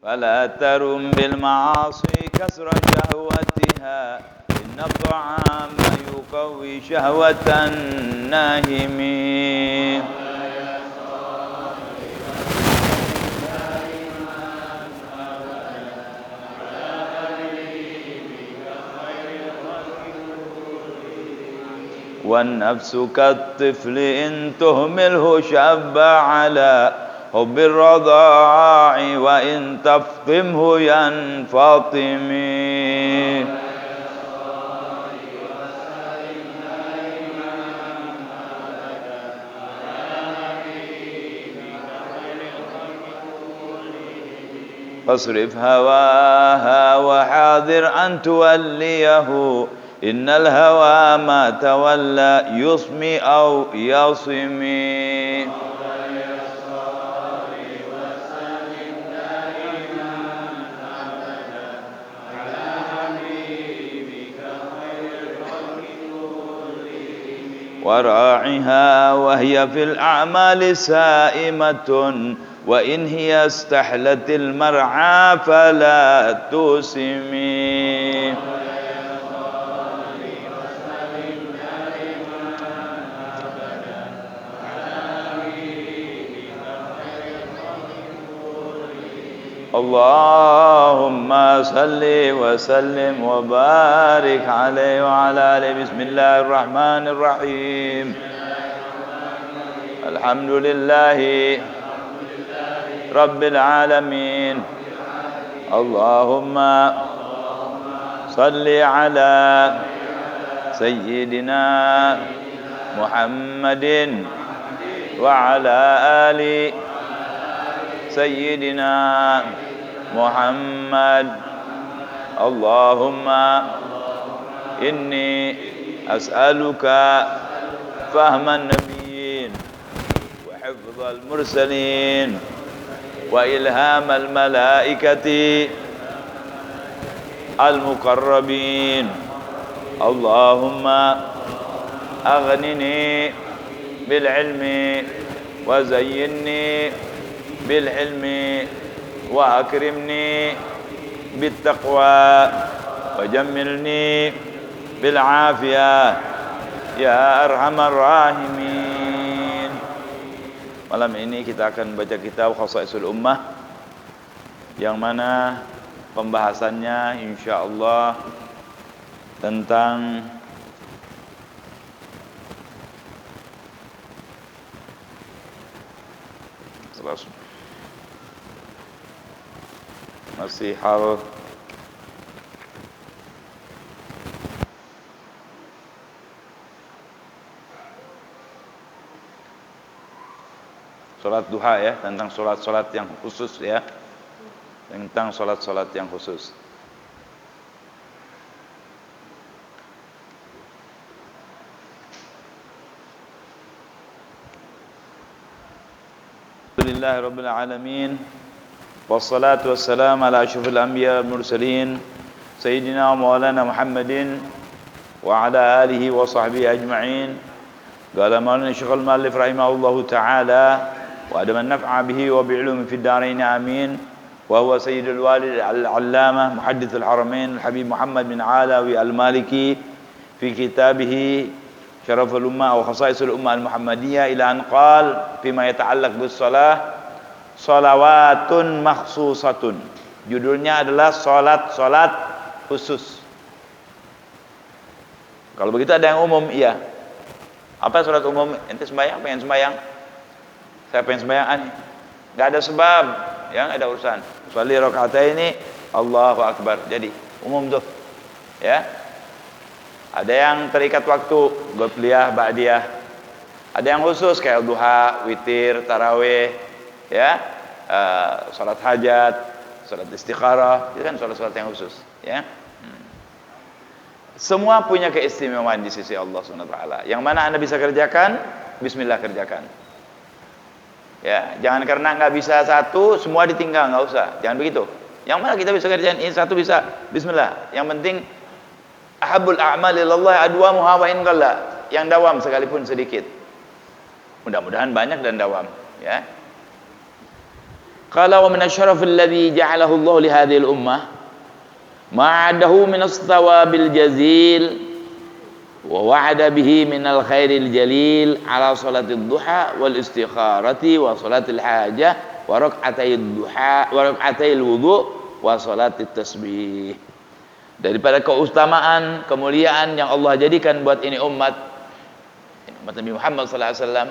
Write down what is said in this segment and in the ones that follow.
فلا ترم بالمعاصي كسر شهوتها إن الطعام يقوي شهوة الناهم والنفس كالطفل إن تهمله شب على حب الرضاع وإن تفطمه ينفطم فاصرف هواها وحاذر أن توليه إن الهوى ما تولى يصمي أو يصمي وراعها وهي في الأعمال سائمة وإن هي استحلت المرعى فلا تسمي اللهم صل وسلم وبارك عليه وعلى آله بسم الله الرحمن الرحيم الحمد لله رب العالمين اللهم صل على سيدنا محمد وعلى آل سيدنا محمد اللهم إني أسألك فهم النبيين وحفظ المرسلين وإلهام الملائكة المقربين اللهم أغنني بالعلم وزينني بالحلم وأكرمني بالتقوى وجملني بالعافية يا أرحم الراحمين. Malam ini kita akan baca kitab Khasaisul Ummah yang mana pembahasannya insyaallah tentang masih hal sholat duha ya, tentang sholat-sholat yang khusus ya, tentang sholat-sholat yang khusus. Alhamdulillahi Rabbil Alamin wassalatu wassalamu ala asyrafil anbiya wal mursalin Sayyidina wa maulana Muhammadin wa ala alihi wa sahbihi ajma'in. Qala maulana Syekhul Mu'allif rahimahullahu ta'ala wa adaman naf'a bihi wa bi'ilumi fid darain amin. Wa huwa sayyidul walid al-allamah muhaddithul haramain al-habib Muhammad bin Alawi al-Maliki fi kitabih Syaraful Ummah wa Khasaisul Ummah al-Muhammadiyah ila an qal fima yata'allaq bis salah sholawatun makhsusatun. Judulnya adalah salat-salat khusus. Kalau begitu ada yang umum, iya. Apa salat umum? Ente sembahyang, pengen sembahyang? Saya pengen sembahyang, enggak ada sebab, ya enggak ada urusan. Sholli rakaataini, Allahu akbar. Jadi umum tuh. Ya. Ada yang terikat waktu, qobliyah, ba'diyah. Ada yang khusus kayak duha, witir, tarawih, ya, salat hajat, salat istikharah, itu kan salat-salat yang khusus, ya. Semua punya keistimewaan di sisi Allah Subhanahu wa taala. Yang mana Anda bisa kerjakan, bismillah kerjakan. Ya, jangan karena enggak bisa satu semua ditinggal, enggak usah. Jangan begitu. Yang mana kita bisa kerjain ini satu bisa, bismillah. Yang penting ahabul a'mali ilallah adwamuha wa in qalla, yang dawam sekalipun sedikit. Mudah-mudahan banyak dan dawam, ya. Qala wa min asyraf alladhi ja'alahu Allah li hadhihi al-ummah ma'adahu min as-thawabil jazil wa wa'ada bihi min al-khairil jalil ala salatid duha wal istikharati wa salatil hajah wa rak'atayid duha wa rak'atayil wudu wa salatit tasbih. Daripada keutamaan, kemuliaan yang Allah jadikan buat ini umat Nabi Muhammad sallallahu alaihi wasallam,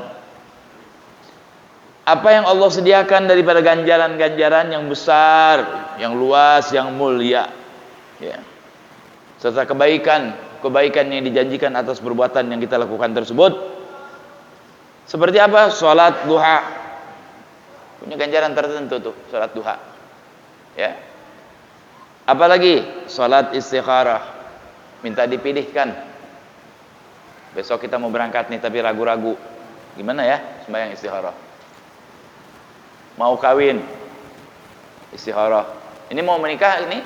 apa yang Allah sediakan daripada ganjaran-ganjaran yang besar, yang luas, yang mulia, ya, serta kebaikan yang dijanjikan atas perbuatan yang kita lakukan tersebut. Seperti apa? Salat duha punya ganjaran tertentu tuh, salat duha, ya. Apalagi salat istikharah, minta dipilihkan. Besok kita mau berangkat nih tapi ragu-ragu, gimana ya sembahyang istikharah? Mau kawin istikharah, ini mau menikah, ini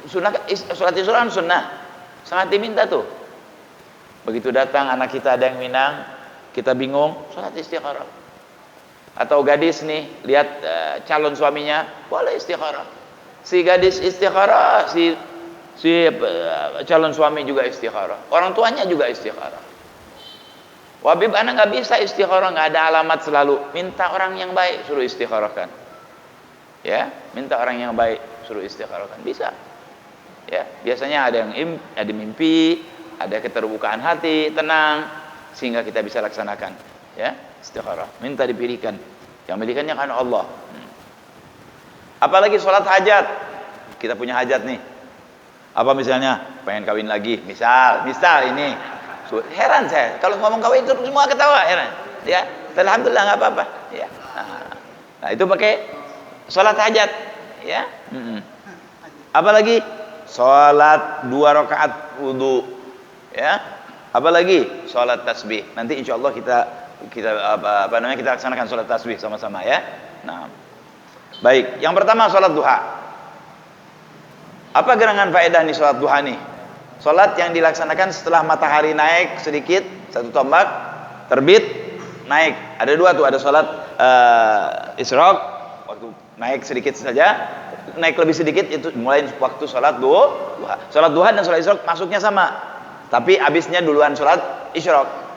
sunnah, salat istikharah sunnah, sangat diminta tuh. Begitu datang anak kita ada yang Minang, kita bingung, salat istikharah. Atau gadis nih lihat calon suaminya, boleh istikharah. Si gadis istikharah, si calon suami juga istikharah, orang tuanya juga istikharah. Wabib anak nggak bisa istikharah, nggak ada alamat, selalu minta orang yang baik suruh istikharahkan, ya, minta orang yang baik suruh istikharahkan, bisa, ya. Biasanya ada mimpi, ada keterbukaan hati, tenang, sehingga kita bisa laksanakan, ya, istikharah, minta dipilihkan, yang pilihkannya kan Allah. Apalagi sholat hajat, kita punya hajat nih, apa misalnya pengen kawin lagi, misal ini, heran saya kalau ngomong kawin itu semua ketawa, heran, ya. Alhamdulillah nggak apa-apa, ya. Nah itu pakai sholat hajat, ya. Apalagi sholat 2 rakaat wudu, ya. Apalagi sholat tasbih. Nanti insya Allah kita laksanakan sholat tasbih sama-sama, ya. Nah. Baik, yang pertama sholat duha. Apa gerangan faedah nih sholat duha nih? Sholat yang dilaksanakan setelah matahari naik sedikit, 1 tombak, terbit, naik. Ada 2 tuh, ada sholat isyraq, waktu naik sedikit saja, naik lebih sedikit, itu mulai waktu sholat duha. Sholat duha dan sholat isyraq masuknya sama, tapi habisnya duluan sholat isyraq.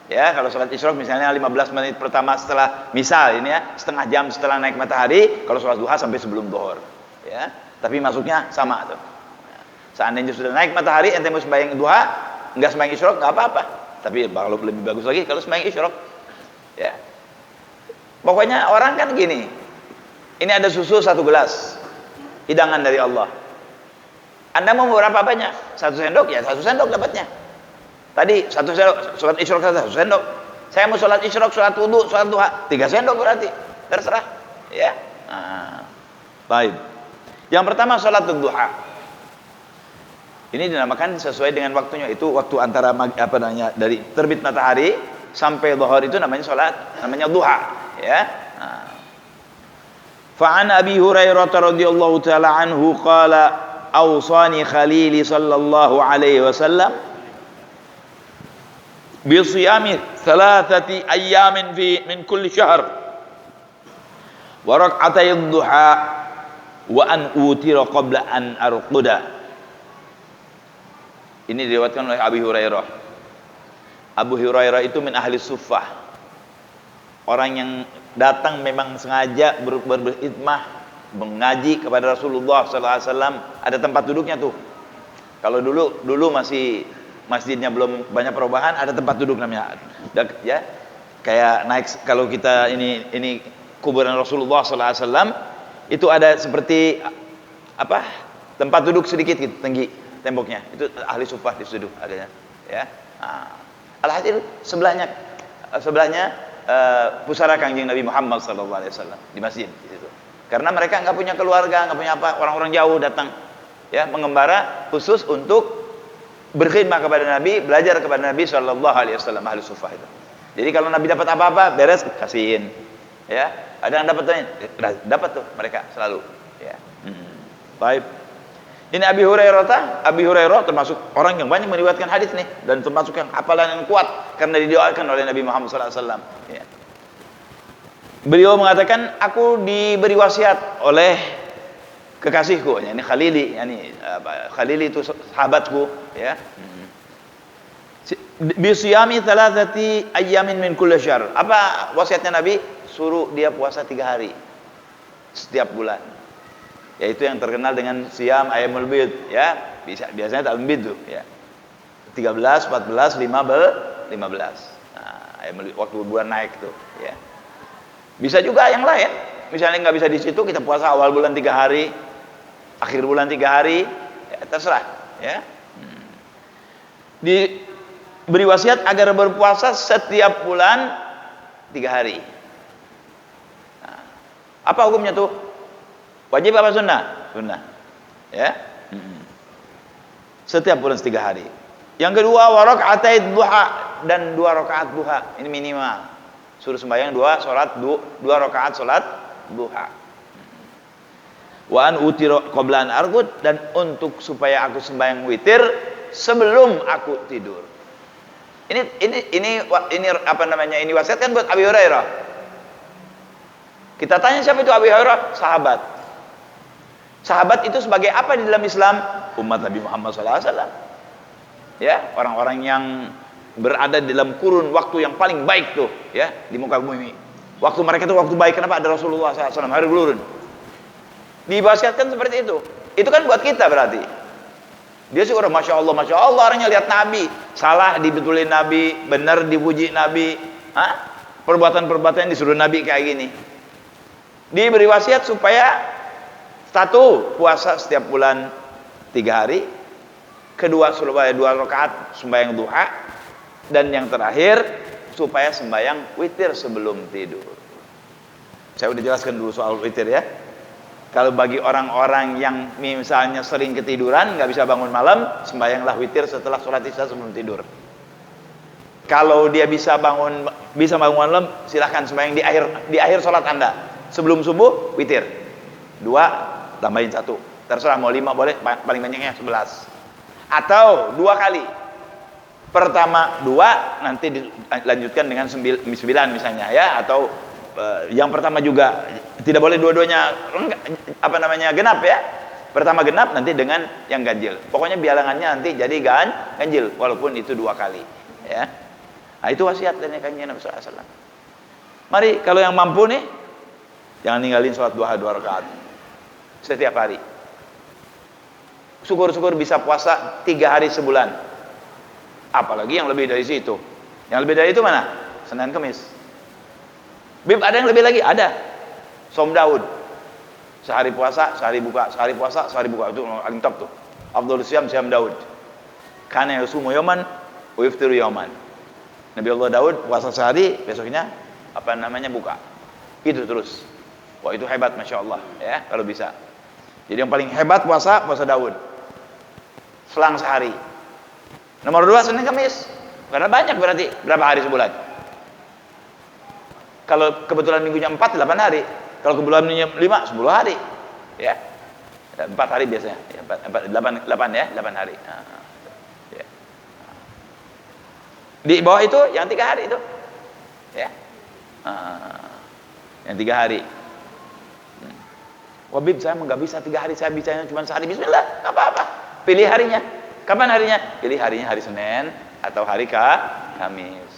Ya, kalau sholat isyraq misalnya 15 menit pertama setelah, misal ini ya, setengah jam setelah naik matahari. Kalau sholat duha sampai sebelum zuhur, ya. Tapi masuknya sama tuh. Seandainya sudah naik matahari, ente mau sembahyang duha, enggak sembahyang isyraq, enggak apa-apa. Tapi kalau lebih bagus lagi kalau sembahyang isyraq, ya. Pokoknya orang kan gini. Ini ada susu 1 gelas, hidangan dari Allah. Anda mau berapa banyak? 1 sendok, ya 1 sendok dapatnya. Tadi 1 sendok, sholat isyraq 1 sendok. Saya mau sholat isyraq, sholat wudu, sholat duha, 3 sendok berarti. Terserah, ya. Baik. Yang pertama sholat duha. Ini dinamakan sesuai dengan waktunya, itu waktu antara dari terbit matahari sampai zuhur itu namanya sholat, namanya duha, ya. Fa'an Abi Hurairah radhiyallahu taala anhu qala awsani khalili sallallahu alaihi wasallam bisiyami 3 ayyamin min kulli syahr wa rak'atay duha wa an utira qabla an arquda. Ini diriwayatkan oleh Abi Hurairah. Abu Hurairah itu min ahli suffah, orang yang datang memang sengaja berkhidmah mengaji kepada Rasulullah SAW. Ada tempat duduknya tuh. Kalau dulu masih masjidnya belum banyak perubahan, ada tempat duduk namanya, ya, kayak naik, kalau kita ini kuburan Rasulullah SAW, itu ada seperti apa, tempat duduk sedikit gitu, tinggi temboknya, itu ahli sufah di situ adanya, ya. Alhasil sebelahnya pusara kanjeng Nabi Muhammad SAW di masjid di situ, karena mereka nggak punya keluarga, nggak punya apa, orang-orang jauh datang, ya, mengembara khusus untuk berkhidmah kepada Nabi, belajar kepada Nabi Shallallahu Alaihi Wasallam, ahli sufah itu. Jadi kalau Nabi dapat apa-apa, beres kasihin, ya. Ada yang dapat tuh mereka selalu, ya. Baik. Ini Abi Hurairah termasuk orang yang banyak meriwayatkan hadis nih, dan termasuk yang hafalan yang kuat karena didoakan oleh Nabi Muhammad SAW. Ya. Beliau mengatakan, aku diberi wasiat oleh kekasihku, ini Khalili, Khalili itu sahabatku, ya. Bisiyami thalathati ayyamin min kulli syahr. Apa wasiatnya Nabi? Suruh dia puasa 3 hari setiap bulan. Yaitu yang terkenal dengan siyam ayyamul bid, ya. Biasanya ta'al bid tuh, ya. 13, 14, 15. Nah, waktu bulan naik tuh, ya. Bisa juga yang lain. Misalnya nggak bisa di situ, kita puasa awal bulan 3 hari, akhir bulan 3 hari, ya, terserah, ya. Diberi wasiat agar berpuasa setiap bulan 3 hari. Nah, apa hukumnya tuh? Wajib apa sunnah? Sunnah, ya. Setiap bulan 3 hari. Yang kedua, wa raka'atai duha, dan 2 rakaat duha. Ini minimal. Suruh sembahyang 2 rakaat salat duha. Wa an utira qabla an arqud, dan untuk supaya aku sembahyang witir sebelum aku tidur. Ini apa namanya? Ini wasiat kan buat Abi Hurairah. Kita tanya siapa itu Abi Hurairah? Sahabat. Sahabat itu sebagai apa di dalam Islam? Umat Nabi Muhammad SAW. Ya, orang-orang yang berada di dalam kurun waktu yang paling baik tuh, ya, di muka bumi. Waktu mereka itu waktu baik. Kenapa? Ada Rasulullah SAW, hari ulurun. Diwasiatkan seperti itu. Itu kan buat kita berarti. Dia sih orang masya Allah orangnya lihat Nabi, salah dibetulin Nabi, benar dipuji Nabi. Perbuatan-perbuatan disuruh Nabi kayak gini. Diberi wasiat supaya 1, puasa setiap bulan 3 hari. Kedua, supaya 2 rakaat sembahyang duha. Dan yang terakhir, supaya sembahyang witir sebelum tidur. Saya udah jelaskan dulu soal witir, ya. Kalau bagi orang-orang yang misalnya sering ketiduran, nggak bisa bangun malam, sembahyanglah witir setelah sholat isya sebelum tidur. Kalau dia bisa bangun malam, silahkan sembahyang di akhir sholat Anda. Sebelum subuh, witir. 2, tambahin 1. Terserah, mau 5 boleh, paling banyaknya 11. Atau 2 kali. Pertama 2, nanti dilanjutkan dengan 9 misalnya, ya. Atau yang pertama juga tidak boleh dua-duanya genap, ya. Pertama genap, nanti dengan yang ganjil. Pokoknya bilangannya nanti jadi ganjil, walaupun itu 2 kali, ya. Nah, itu wasiat dari Kanjeng Nabi SAW. Mari kalau yang mampu nih, jangan ninggalin sholat duha 2 rakaat setiap hari. Syukur-syukur bisa puasa 3 hari sebulan. Apalagi yang lebih dari situ. Yang lebih dari itu mana? Senin Kamis. Bib, ada yang lebih lagi? Ada. Som Daud. Sehari puasa, sehari buka. Sehari puasa, sehari buka. Itu paling top tuh. Afdhalus Syam Daud. Kana yasumu yawman wa yuftiru yawman. Nabi Allah Daud puasa sehari, besoknya buka. Itu terus. Wah, itu hebat, Masya Allah, ya, kalau bisa. Jadi yang paling hebat puasa Daud. Selang sehari. Nomor 2, Senin Kamis. Karena banyak berarti. Berapa hari sebulan? Kalau kebetulan minggunya 4, 8 hari. Kalau kebetulan minggunya 5, 10 hari. Ya. 4 hari biasanya. Ya, 8 ya, 8 hari. Ya. Di bawah itu yang 3 hari itu. Ya. Yang 3 hari. Wabib, saya nggak bisa 3 hari, saya bisanya cuma sehari. Bismillah, nggak apa-apa. Pilih harinya. Kapan harinya? Pilih harinya hari Senin atau hari Kamis.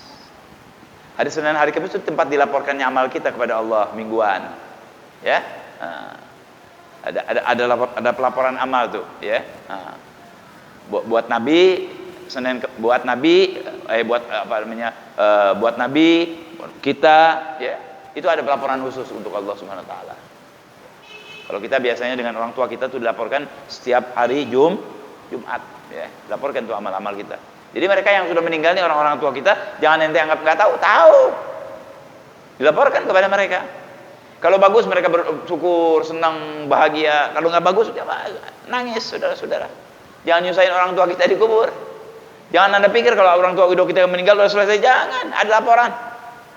Hari Senin, hari Kamis itu tempat dilaporkannya amal kita kepada Allah mingguan. Ya. Ada pelaporan amal tuh, ya. Buat Nabi Senin, buat Nabi buat Nabi kita, ya. Itu ada pelaporan khusus untuk Allah Subhanahu wa taala. Kalau kita biasanya dengan orang tua kita tuh dilaporkan setiap hari Jumat, ya, laporkan tuh amal-amal kita. Jadi mereka yang sudah meninggal nih, orang-orang tua kita, jangan ente anggap nggak tahu. Dilaporkan kepada mereka. Kalau bagus mereka bersyukur, senang, bahagia. Kalau nggak bagus, ya nangis, saudara-saudara. Jangan nyusahin orang tua kita di kubur. Jangan Anda pikir kalau orang tua kita meninggal sudah selesai. Jangan, ada laporan.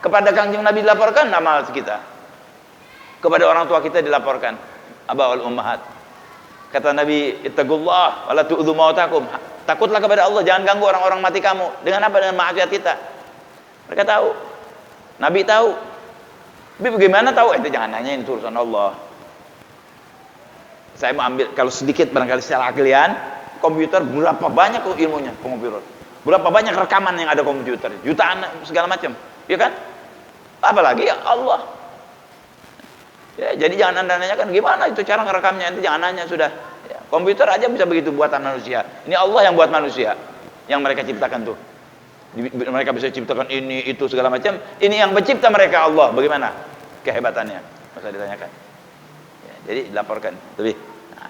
Kepada Kanjeng Nabi dilaporkan amal kita. Kepada orang tua kita dilaporkan. Aba wal ummahat. Kata Nabi, ittaqullah wala tu'dzu mautakum. Takutlah kepada Allah, jangan ganggu orang-orang mati kamu. Dengan apa? Dengan maksiat kita. Mereka tahu. Nabi tahu. Tapi bagaimana tahu? Itu jangan nanya, ini urusan Allah. Saya mau ambil, kalau sedikit barangkali secara aklian, komputer berapa banyak kok ilmunya komputer? Berapa banyak rekaman yang ada komputer? Jutaan segala macam, ya kan? Apalagi ya Allah. Ya, jadi jangan Anda nanyakan gimana itu cara ngerekamnya, itu jangan nanya sudah. Ya, komputer aja bisa begitu buatan manusia. Ini Allah yang buat manusia, yang mereka ciptakan tuh. Mereka bisa ciptakan ini, itu segala macam. Ini yang pencipta mereka Allah. Bagaimana kehebatannya? Masa ditanyakan. Ya, jadi dilaporkan. Lebih. Nah,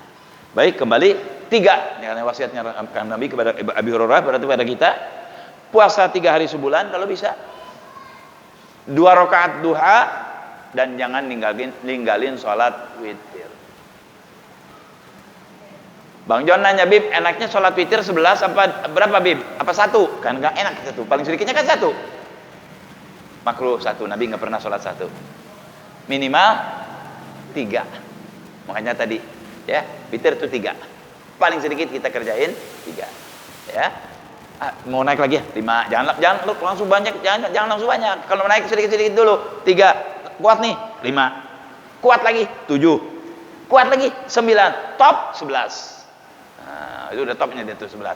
baik, kembali 3. Ini karena wasiatnya Nabi kepada Abi Hurairah, berarti pada kita puasa 3 hari sebulan kalau bisa. 2 rakaat duha dan jangan ninggalin sholat witir. Bang John nanya, Bib, enaknya sholat witir 11 apa berapa, Bib? Apa 1? Kan enggak enak 1. Paling sedikitnya kan 1. Makruh 1. Nabi enggak pernah sholat 1. Minimal 3. Makanya tadi ya, witir itu 3. Paling sedikit kita kerjain 3. Ya. Mau naik lagi ya? 5. Jangan langsung banyak, jangan langsung banyak. Kalau naik sedikit-sedikit dulu. 3. Kuat nih, 5. Kuat lagi, 7. Kuat lagi, 9. Top 11. Nah, itu udah topnya dia tuh 11.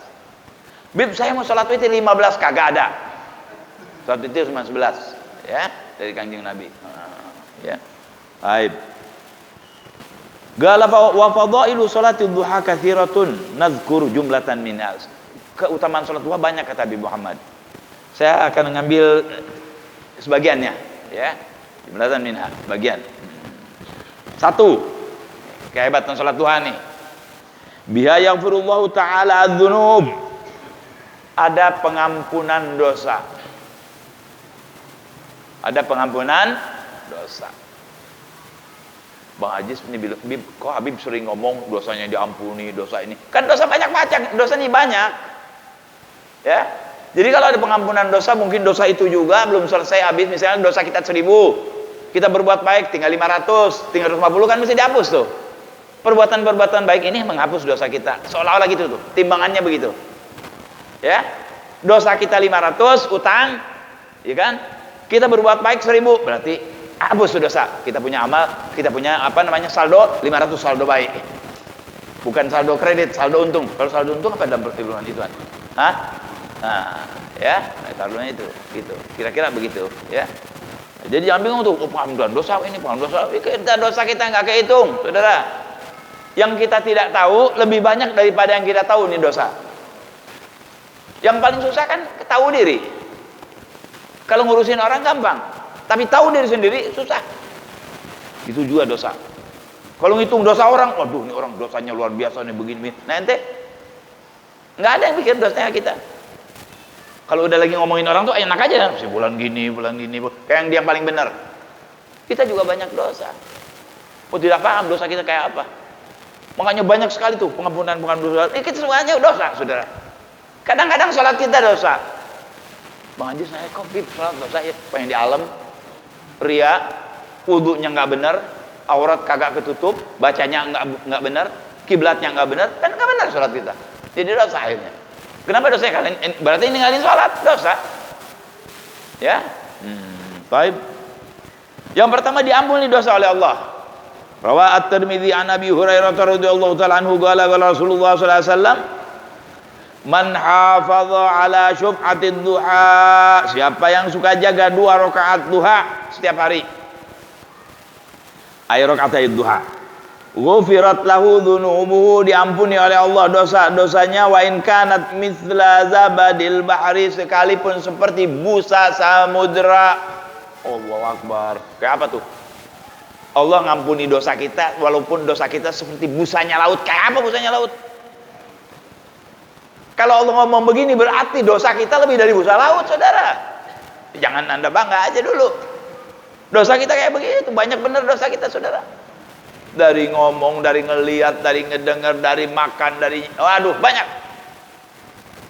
Bib, saya mau sholat witir 15, kagak ada. Sholat witir cuma 11, ya, dari Kanjeng Nabi. Ya. Baik. Qala wa fadailu sholati duha katsiratun nadhkuru jumlatan minhas. Keutamaan sholat duha banyak kata Nabi Muhammad. Saya akan mengambil sebagiannya, ya. Jumlatan minha, bagian. 1. Kehebatan sholat duha nih. Biha yaghfirullahu ta'ala adz-dzunub. Ada pengampunan dosa. Ada pengampunan dosa. Bang Ajis ini bilang, Bib, kok Habib sering ngomong dosanya diampuni, dosa ini. Kan dosa banyak macam, dosa ini banyak. Ya. Jadi kalau ada pengampunan dosa, mungkin dosa itu juga belum selesai habis. Misalnya dosa kita 1000, kita berbuat baik tinggal 500, tinggal 50 kan mesti dihapus tuh. Perbuatan-perbuatan baik ini menghapus dosa kita. Seolah-olah gitu tuh, timbangannya begitu. Ya. Dosa kita 500, utang, ya kan? Kita berbuat baik 1000, berarti hapus dosa. Kita punya amal, kita punya saldo 500, saldo baik. Bukan saldo kredit, saldo untung. Kalau saldo untung apa dalam perhitungan itu? Hah? Nah, ya, saldonya itu, gitu. Kira-kira begitu, ya. Jadi jangan bingung tuh, pengampunan dosa ini, pengampunan dosa. Dosa kita nggak kehitung, saudara. Yang kita tidak tahu lebih banyak daripada yang kita tahu nih dosa. Yang paling susah kan tahu diri. Kalau ngurusin orang gampang, tapi tahu diri sendiri susah. Itu juga dosa. Kalau ngitung dosa orang, waduh, ini orang dosanya luar biasa nih begini. Nah, ente nggak ada yang pikir dosanya kita. Kalau udah lagi ngomongin orang tuh enak aja, si bulan gini, kayak yang dia paling benar. Kita juga banyak dosa. Oh, tidak paham dosa kita kayak apa. Makanya banyak sekali tuh pengampunan dosa. Kita semuanya dosa, saudara. Kadang-kadang sholat kita dosa. Bang Haji, saya kok Bib sholat dosa ya? Pengen di alam, ria, wudunya nggak benar, aurat kagak ketutup, bacanya nggak benar, kiblatnya nggak benar, kan nggak benar sholat kita. Jadi dosa akhirnya. Kenapa dosa kalian? Berarti ninggalin sholat, dosa. Ya. Baik. Yang pertama diampuni dosa oleh Allah. Rawa At-Tirmidzi an Abi Hurairah radhiyallahu ta'ala anhu qala Rasulullah sallallahu alaihi wasallam, man hafadha ala syub'atid duha, siapa yang suka jaga 2 rakaat duha setiap hari. Ay rakaatid duha. Ghufirat lahu dzunubuhu, diampuni oleh Allah dosa-dosanya, wa in kanat mithla zabadil bahri, sekalipun seperti busa samudra. Allahu Akbar. Kayak apa tuh? Allah ngampuni dosa kita walaupun dosa kita seperti busanya laut. Kayak apa busanya laut? Kalau Allah ngomong begini berarti dosa kita lebih dari busa laut, saudara. Jangan Anda bangga aja dulu. Dosa kita kayak begitu, banyak bener dosa kita, saudara. Dari ngomong, dari ngelihat, dari ngedengar, dari makan, dari waduh banyak.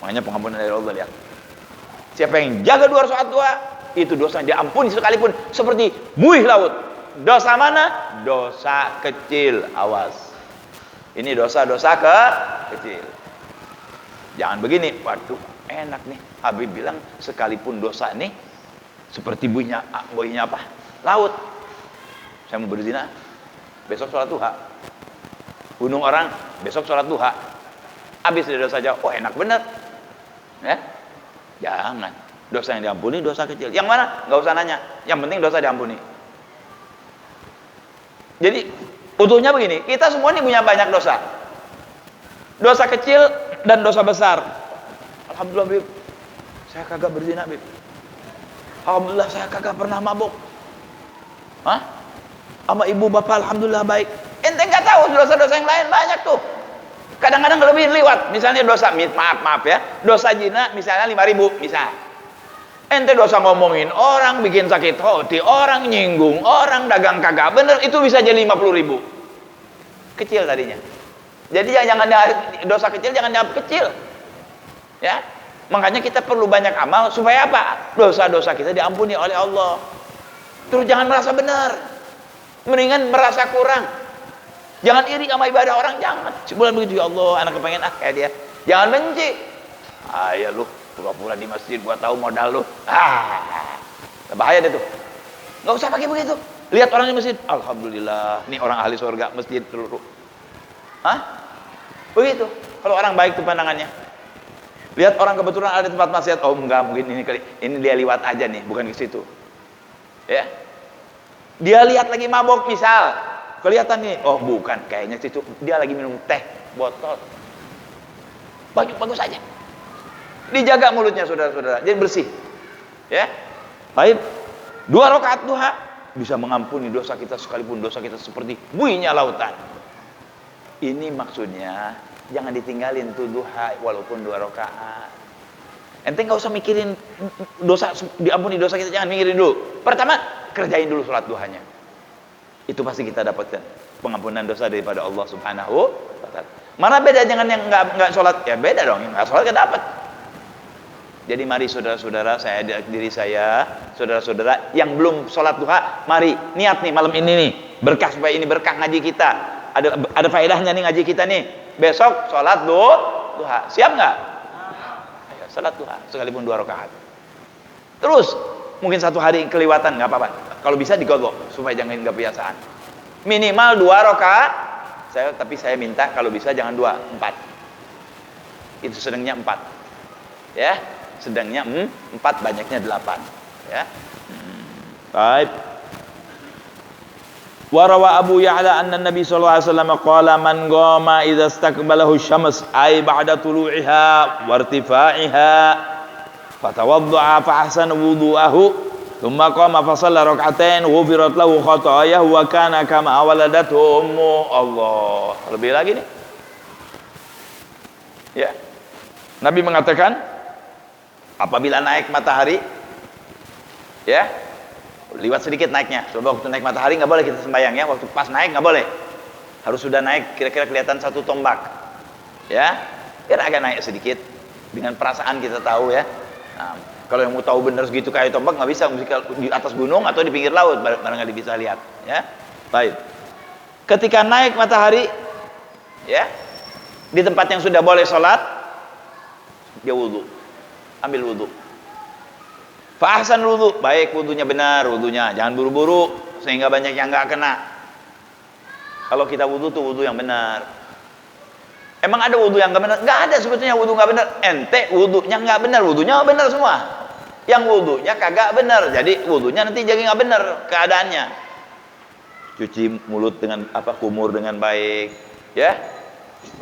Makanya pengampunan dari Allah, lihat. Siapa yang jaga 2 rakaat duha, itu dosa diampuni sekalipun seperti buih laut. Dosa mana? Dosa kecil, awas. Ini dosa-dosa kecil. Jangan begini, waduh enak nih. Habib bilang sekalipun dosa nih seperti buihnya apa? Laut. Saya mau berzina, besok sholat duha. Bunuh orang, besok sholat duha. Habis dari dosa jauh, oh enak bener. Ya, jangan. Dosa yang diampuni, dosa kecil. Yang mana? Nggak usah nanya. Yang penting dosa diampuni. Jadi utuhnya begini, kita semua ini punya banyak dosa. Dosa kecil dan dosa besar. Alhamdulillah, Bib, saya kagak berzina, Bib. Alhamdulillah, saya kagak pernah mabuk. Hah? Sama ibu bapak alhamdulillah baik. Ente nggak tahu dosa-dosa yang lain banyak tuh. Kadang-kadang lebih liwat. Misalnya dosa, maaf ya, dosa zina misalnya 5.000 misal. Ente dosa ngomongin orang, bikin sakit hati orang, nyinggung orang, dagang kagak bener, itu bisa jadi 50.000. Kecil tadinya. Jadi jangan dosa kecil, jangan dianggap kecil. Ya, makanya kita perlu banyak amal supaya apa? Dosa-dosa kita diampuni oleh Allah. Terus jangan merasa benar, mendingan merasa kurang. Jangan iri sama ibadah orang, jangan. Sebulan begitu, ya Allah, anak kepengen kayak dia. Jangan benci. Ya lu pura-pura di masjid, gua tahu modal lu. Bahaya deh tuh. Nggak usah pakai begitu. Lihat orang di masjid, alhamdulillah, nih orang ahli surga, masjid seluruh. Begitu. Kalau orang baik tuh pandangannya. Lihat orang kebetulan ada di tempat maksiat, oh enggak, mungkin ini dia liwat aja nih, bukan ke situ. Ya. Dia lihat lagi mabok misal, kelihatan nih, oh bukan, kayaknya situ dia lagi minum teh botol. Bagus aja. Dijaga mulutnya saudara-saudara, jadi bersih. Ya. Baik. 2 rakaat duha bisa mengampuni dosa kita sekalipun dosa kita seperti buihnya lautan. Ini maksudnya jangan ditinggalin tuh duha walaupun 2 rakaat. Ente nggak usah mikirin dosa diampuni dosa kita, jangan mikirin dulu. Pertama, kerjain dulu sholat duhanya. Itu pasti kita dapatkan pengampunan dosa daripada Allah Subhanahu wa taala. Mana beda dengan yang nggak sholat? Ya beda dong, yang nggak sholat kan dapat. Jadi mari saudara-saudara, diri saya, saudara-saudara yang belum sholat duha, mari niat nih malam ini nih, berkah supaya ini berkah ngaji kita. Ada faedahnya nih ngaji kita nih. Besok sholat duha. Siap nggak? Ayo, sholat duha sekalipun 2 rakaat. Terus mungkin 1 hari kelewatan nggak apa-apa. Kalau bisa digodok supaya jangan nggak kebiasaan. Minimal 2 rakaat. Tapi saya minta kalau bisa jangan 2, 4. Itu sedangnya 4. Ya, sedangnya 4, banyaknya 8. Ya. Baik. Warawa Abu Ya'la anna Nabi sallallahu alaihi wasallam qala man qama idza istaqbalahu syams ay ba'da tulu'iha wa irtifa'iha fatawadda'a fa ahsana wudu'ahu thumma qama fa shalla rak'atain ghufirat lahu khatayahu wa kana kama waladathu ummu. Allah, lebih lagi nih. Ya. Nabi mengatakan apabila naik matahari, ya, liwat sedikit naiknya. Coba waktu naik matahari nggak boleh kita sembahyang ya. Waktu pas naik nggak boleh. Harus sudah naik kira-kira kelihatan 1 tombak. Ya, biar agak naik sedikit. Dengan perasaan kita tahu ya. Nah, kalau yang mau tahu benar segitu kayak tombak nggak bisa. Mesti di atas gunung atau di pinggir laut barangkali bisa lihat. Ya, baik. Ketika naik matahari, ya, di tempat yang sudah boleh sholat, dia wudhu. Ambil wudhu. Fa ahsan wudhu, baik wudhunya benar, wudhunya jangan buru-buru sehingga banyak yang nggak kena. Kalau kita wudhu tuh wudhu yang benar. Emang ada wudhu yang nggak benar? Nggak ada sebetulnya wudhu nggak benar. Ente wudhunya nggak benar, wudhunya benar semua. Yang wudhunya kagak benar, jadi wudhunya nanti jadi nggak benar keadaannya. Cuci mulut dengan kumur dengan baik, ya.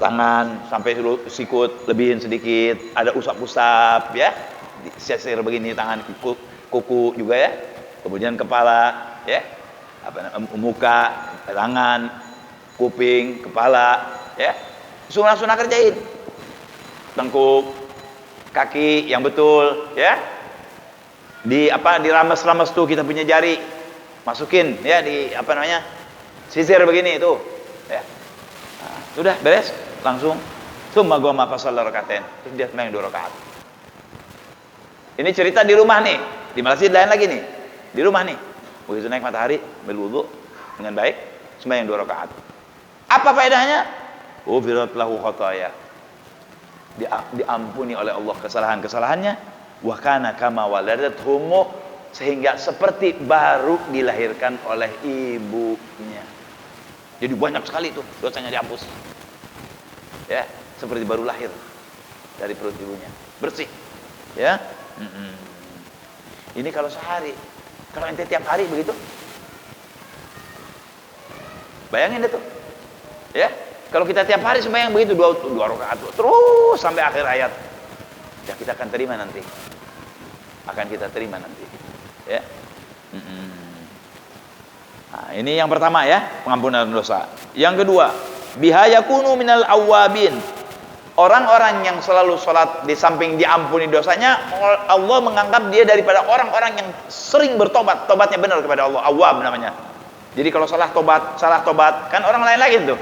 Tangan sampai sikut lebihin sedikit, ada usap-usap ya, sisir begini tangan, kuku juga ya, kemudian kepala ya, muka, tangan, kuping, kepala ya, sunah-sunah kerjain, tengkuk, kaki yang betul ya, dirames-rames tuh kita punya jari, masukin ya di sisir begini itu ya. Sudah beres, langsung summa qama fa shalla rak'atain. Terus dia sembahyang 2 rakaat. Ini cerita di rumah nih, di masjid lain lagi nih. Di rumah nih. Begitu naik matahari, ambil wudu dengan baik, sembahyang 2 rakaat. Apa faedahnya? Ghufirat lahu khataya. Diampuni oleh Allah kesalahan-kesalahannya. Wa kana kama waladathu sehingga seperti baru dilahirkan oleh ibunya. Jadi banyak sekali itu dosanya dihapus. Ya, seperti baru lahir dari perut ibunya, bersih. Ya. Ini kalau sehari. Kalau ente tiap hari begitu, bayangin itu. Ya, kalau kita tiap hari sembahyang begitu dua rakaat terus sampai akhir ayat, ya kita akan terima nanti. Akan kita terima nanti. Ya. Nah, ini yang pertama ya, pengampunan dosa. Yang kedua, bihayakunu minal awwabin. Orang-orang yang selalu sholat di samping diampuni dosanya, Allah menganggap dia daripada orang-orang yang sering bertobat, tobatnya benar kepada Allah, awwab namanya. Jadi kalau salah tobat, kan orang lain lagi tuh.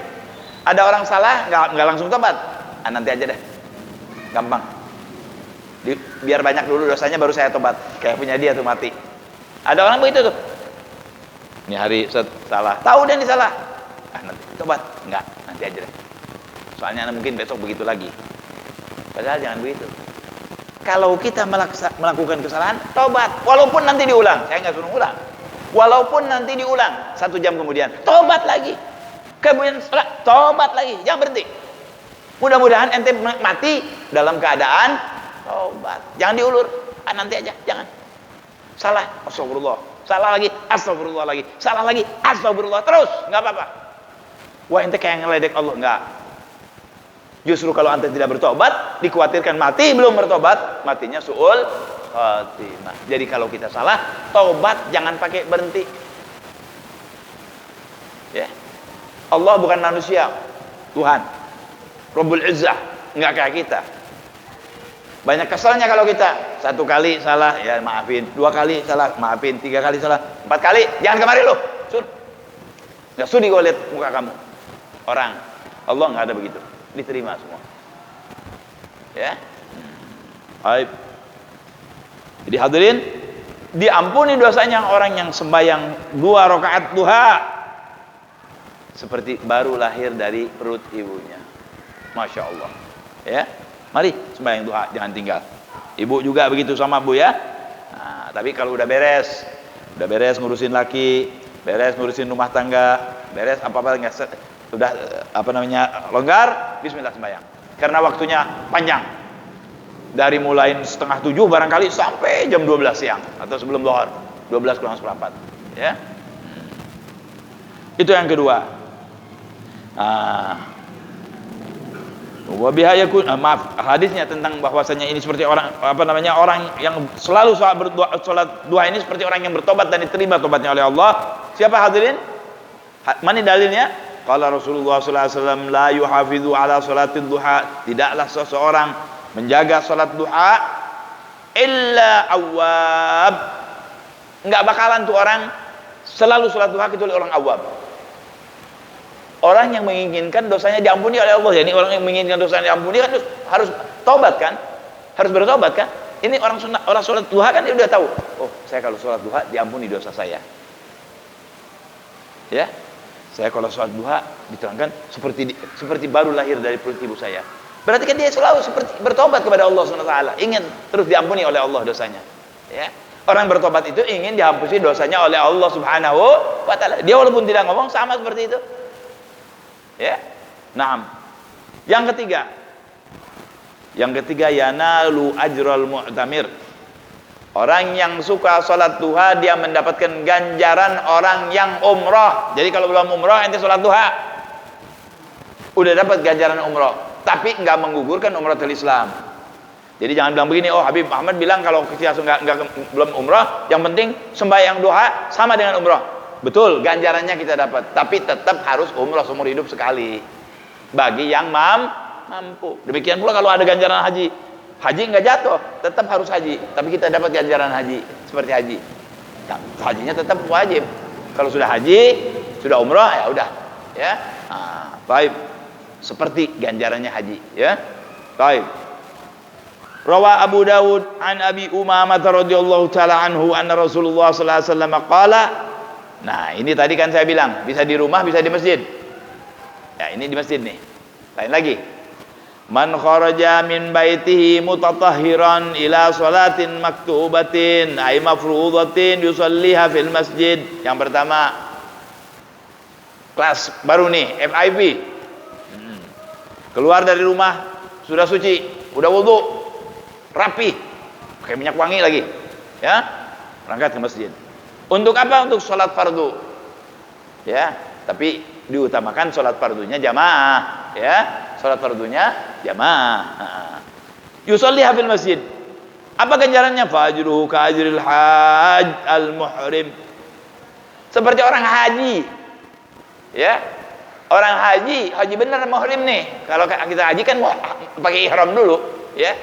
Ada orang salah nggak langsung tobat, nanti aja deh, gampang. Biar banyak dulu dosanya baru saya tobat, kayak punya dia tuh mati. Ada orang begitu tuh. Ini hari salah, tahu dia ini salah, nanti tobat, nggak, nanti aja deh. Soalnya mungkin besok begitu lagi. Padahal jangan begitu. Kalau kita melakukan kesalahan, tobat. Walaupun nanti diulang. Saya nggak suruh ulang. Walaupun nanti diulang 1 jam kemudian, tobat lagi. Kemudian setelah tobat lagi. Jangan berhenti. Mudah-mudahan ente mati dalam keadaan tobat. Jangan diulur. Nanti aja. Jangan. Salah. Astagfirullah. Salah lagi. Astagfirullah lagi. Salah lagi. Astagfirullah. Terus. Nggak apa-apa. Wah, ente kayak ngeledek Allah. Nggak. Justru kalau anda tidak bertobat, dikhawatirkan mati belum bertobat, matinya su'ul khatimah. Jadi kalau kita salah, tobat jangan pakai berhenti. Ya. Allah bukan manusia, Tuhan. Rabbul Izzah, enggak kayak kita. Banyak kesalnya kalau kita 1 kali salah, ya maafin. 2 kali salah, maafin. 3 kali salah, 4 kali, jangan kemari lu. Nggak sudi gue lihat muka kamu. Orang, Allah nggak ada begitu. Diterima semua. Ya. Baik. Jadi hadirin, diampuni dosanya orang yang sembahyang 2 rakaat duha seperti baru lahir dari perut ibunya. Masya Allah. Ya. Mari sembahyang duha, jangan tinggal. Ibu juga begitu sama Bu ya. Nah, tapi kalau udah beres ngurusin laki, beres ngurusin rumah tangga, beres apa-apa nggak sudah longgar, bismillah sembahyang. Karena waktunya panjang. Dari mulai 6:30 barangkali sampai jam 12 siang atau sebelum zuhur, 12 kurang seperempat. Ya. Itu yang kedua. Hadisnya tentang bahwasanya ini seperti orang orang yang selalu sholat duha ini seperti orang yang bertobat dan diterima tobatnya oleh Allah. Siapa hadirin? Mana dalilnya? Qala Rasulullah sallallahu alaihi wasallam la yuhafidhu ala salatid duha, tidaklah seseorang menjaga salat duha illa awwab. Enggak bakalan tuh orang selalu salat duha kecuali orang awwab. Orang yang menginginkan dosanya diampuni oleh Allah. Jadi orang yang menginginkan dosanya diampuni kan harus tobat kan? Harus bertobat kan? Ini orang salat duha kan dia udah tahu. Oh, saya kalau salat duha diampuni dosa saya. Ya. Saya kalau sholat duha diterangkan seperti baru lahir dari perut ibu saya. Berarti kan dia selalu seperti bertobat kepada Allah SWT, ingin terus diampuni oleh Allah dosanya. Ya. Orang bertobat itu ingin dihapusi dosanya oleh Allah Subhanahu wa taala. Dia walaupun tidak ngomong sama seperti itu. Ya. Naam. Yang ketiga yanalu ajral mu'tamir. Orang yang suka sholat duha dia mendapatkan ganjaran orang yang umrah. Jadi kalau belum umrah ente sholat duha udah dapat ganjaran umrah, tapi nggak menggugurkan umratul Islam. Jadi jangan bilang begini, oh Habib Ahmad bilang kalau kita belum umrah, yang penting sembahyang duha sama dengan umrah. Betul, ganjarannya kita dapat, tapi tetap harus umrah seumur hidup sekali bagi yang mampu. Demikian pula kalau ada ganjaran haji. Haji nggak jatuh, tetap harus haji. Tapi kita dapat ganjaran haji seperti haji. Nah, hajinya tetap wajib. Kalau sudah haji, sudah umrah, ya udah. Ya, baik. Seperti ganjarannya haji. Ya, baik. Rawa Abu Dawud an Abi Umamah radhiyallahu taala anhu anna Rasulullah sallallahu alaihi wasallam qala. Nah, ini tadi kan saya bilang bisa di rumah, bisa di masjid. Ya, ini di masjid nih. Lain lagi. Man kharaja min baitihi mutatahhiran ila salatin maktubatin ay mafruḍatin yusalliha fil masjid. Yang pertama, kelas baru nih, FIP. Keluar dari rumah sudah suci, udah wudu, rapi, pakai minyak wangi lagi, ya, berangkat ke masjid. Untuk apa? Untuk sholat fardu, ya. Tapi diutamakan sholat fardunya jamaah, ya. Sholat fardunya jamaah. Yusalliha fil masjid. Apa ganjarannya? Fajruhu ka ajril hajj al muhrim. Seperti orang haji, ya. Orang haji benar muhrim nih. Kalau kita haji kan pakai ihram dulu, ya.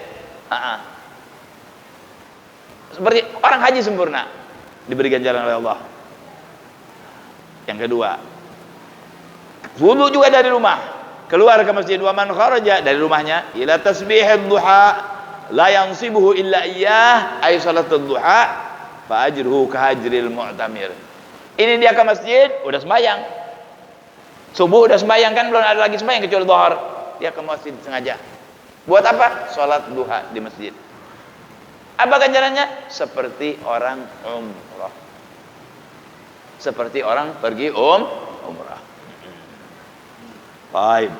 Seperti orang haji sempurna, diberi ganjaran oleh Allah. Yang kedua, wudu juga dari rumah, keluar ke masjid. Wa man kharaja, dari rumahnya, ila tasbihid duha la yansibuhu illa iyyah ay salatul duha fa ajruhu ka ajril mu'tamir. Ini dia ke masjid, udah sembahyang. Subuh udah sembahyang, kan belum ada lagi sembahyang kecuali zuhur. Dia ke masjid sengaja. Buat apa? Salat duha di masjid. Apa ganjarannya? Seperti orang umrah. Seperti orang pergi umrah. Baik.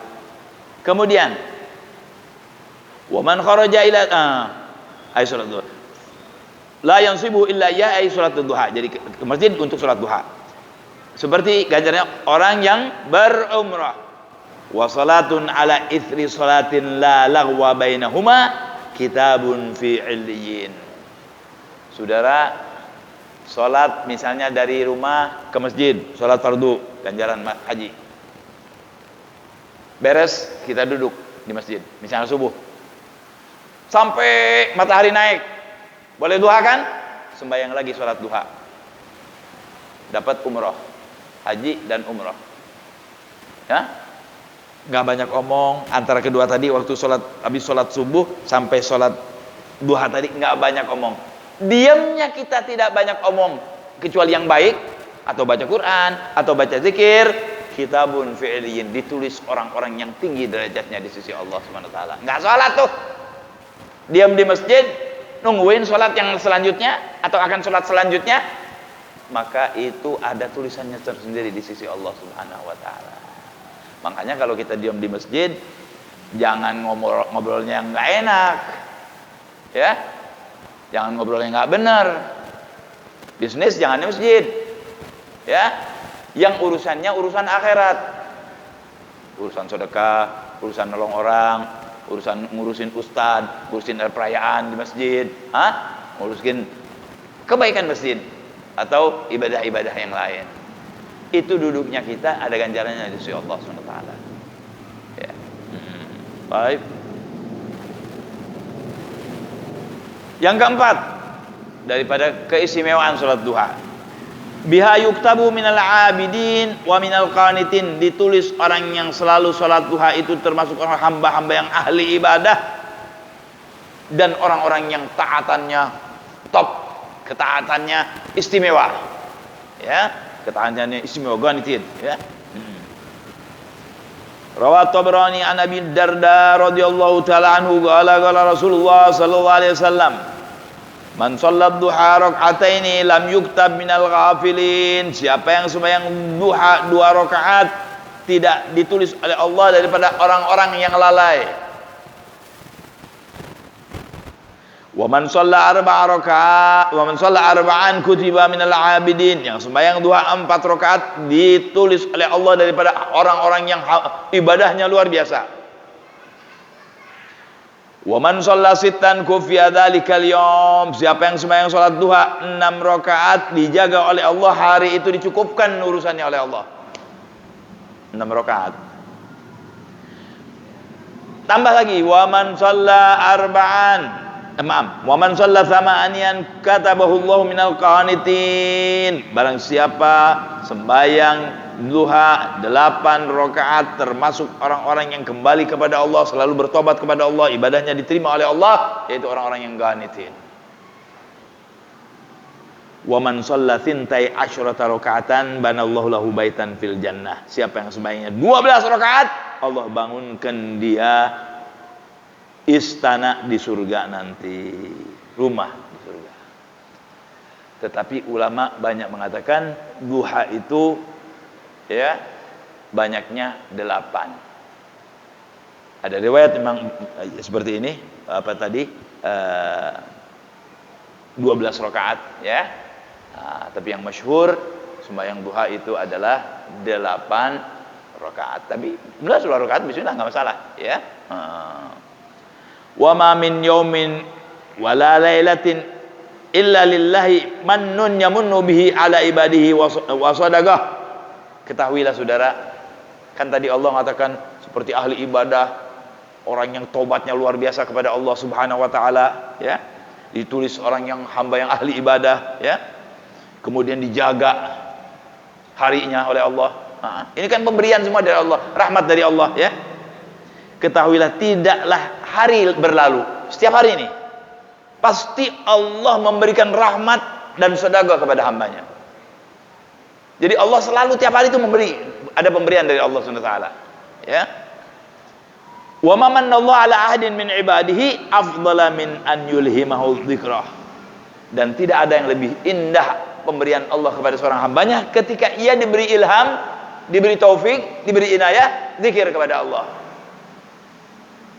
Kemudian, wa man kharaja ila ay salat duha. La yansibu illa ya ay salat duha. Jadi ke masjid untuk salat duha. Seperti ganjarannya orang yang berumrah. Wa salatun ala ithri salatin la laghwa bainahuma kitabun fi illiyin. Saudara, salat misalnya dari rumah ke masjid, salat fardu, ganjaran haji. Beres, kita duduk di masjid, misalnya subuh. Sampai matahari naik. Boleh duha kan? Sembahyang lagi salat duha. Dapat umrah. Haji dan umrah, ya, nggak banyak omong antara kedua tadi. Waktu sholat, habis sholat subuh sampai sholat duha tadi nggak banyak omong. Diamnya kita tidak banyak omong, kecuali yang baik, atau baca Quran, atau baca zikir. Kitabun fi'liyin, ditulis orang-orang yang tinggi derajatnya di sisi Allah Subhanahu Wa Taala. Nggak sholat tuh, diam di masjid, nungguin sholat yang selanjutnya atau akan sholat selanjutnya, maka itu ada tulisannya tersendiri di sisi Allah Subhanahu Wa Taala. Makanya kalau kita diam di masjid, jangan ngobrolnya yang nggak enak, ya, jangan ngobrolnya nggak benar. Bisnis jangan di masjid, ya, yang urusannya urusan akhirat, urusan sedekah, urusan nolong orang, ngurusin ustad, ngurusin perayaan di masjid, ngurusin kebaikan masjid atau ibadah-ibadah yang lain. Itu duduknya kita ada ganjarannya di sisi Allah SWT, ya. Baik. Yang keempat, daripada keistimewaan salat duha, biha yuktabu minal abidin wa minal qanitin, ditulis orang yang selalu salat duha itu termasuk orang hamba-hamba yang ahli ibadah dan orang-orang yang taatannya top, ketaatannya istimewa, ya, ketaatannya istimewa, qanitin, ya. Rawat Tabrani an Abi Darda radhiyallahu taala anhu qala Rasulullah sallallahu alaihi wasallam, man shallat duha rak'ataini lam yuktab minal ghafilin. Siapa yang sembahyang duha 2 rakaat tidak ditulis oleh Allah daripada orang-orang yang lalai. Wa man shalla 4 rakaat wa man shalla 4 kutiba minal abidin. Yang sembahyang duha 4 rakaat ditulis oleh Allah daripada orang-orang yang ibadahnya luar biasa. Wa man shalla 6 kufiya dzalikal yaum. Siapa yang sembahyang salat duha 6 rakaat dijaga oleh Allah, hari itu dicukupkan urusannya oleh Allah. 6 rakaat. Tambah lagi, wa man shalla 4, wa man shalla thamanian katabahu Allah minal qanitin. Barang siapa sembahyang duha 8 rakaat termasuk orang-orang yang kembali kepada Allah, selalu bertobat kepada Allah, ibadahnya diterima oleh Allah, yaitu orang-orang yang qanitin. Wa man shalla 12 rakaatan banallahu lahu baitan fil jannah. Siapa yang sembahyangnya 12 rakaat, Allah bangunkan dia istana di surga nanti, rumah di surga. Tetapi ulama banyak mengatakan duha itu ya banyaknya 8. Ada riwayat memang seperti ini, apa tadi 12 rakaat ya. Tapi yang masyhur sembahyang duha itu adalah 8 rakaat. Tapi 11 rakaat bismillah enggak masalah ya. Wa ma min yaumin wala lailatin illa lillahi mannun yamunnu bihi ala ibadihi wa sadaqah. Ketahuilah saudara, kan tadi Allah mengatakan seperti ahli ibadah, orang yang tobatnya luar biasa kepada Allah Subhanahu wa taala ya. Ditulis orang yang hamba yang ahli ibadah ya. Kemudian dijaga harinya oleh Allah. Ini kan pemberian semua dari Allah, rahmat dari Allah ya. Ketahuilah tidaklah hari berlalu, setiap hari ini pasti Allah memberikan rahmat dan sedekah kepada hambanya. Jadi Allah selalu tiap hari itu memberi, ada pemberian dari Allah Subhanahu wa taala ya. Wa ma manallahu ala ahadin min ibadihi afdala min an yulhimahu dzikrah. Dan tidak ada yang lebih indah pemberian Allah kepada seorang hambanya ketika ia diberi ilham, diberi taufik, diberi inayah, zikir kepada Allah.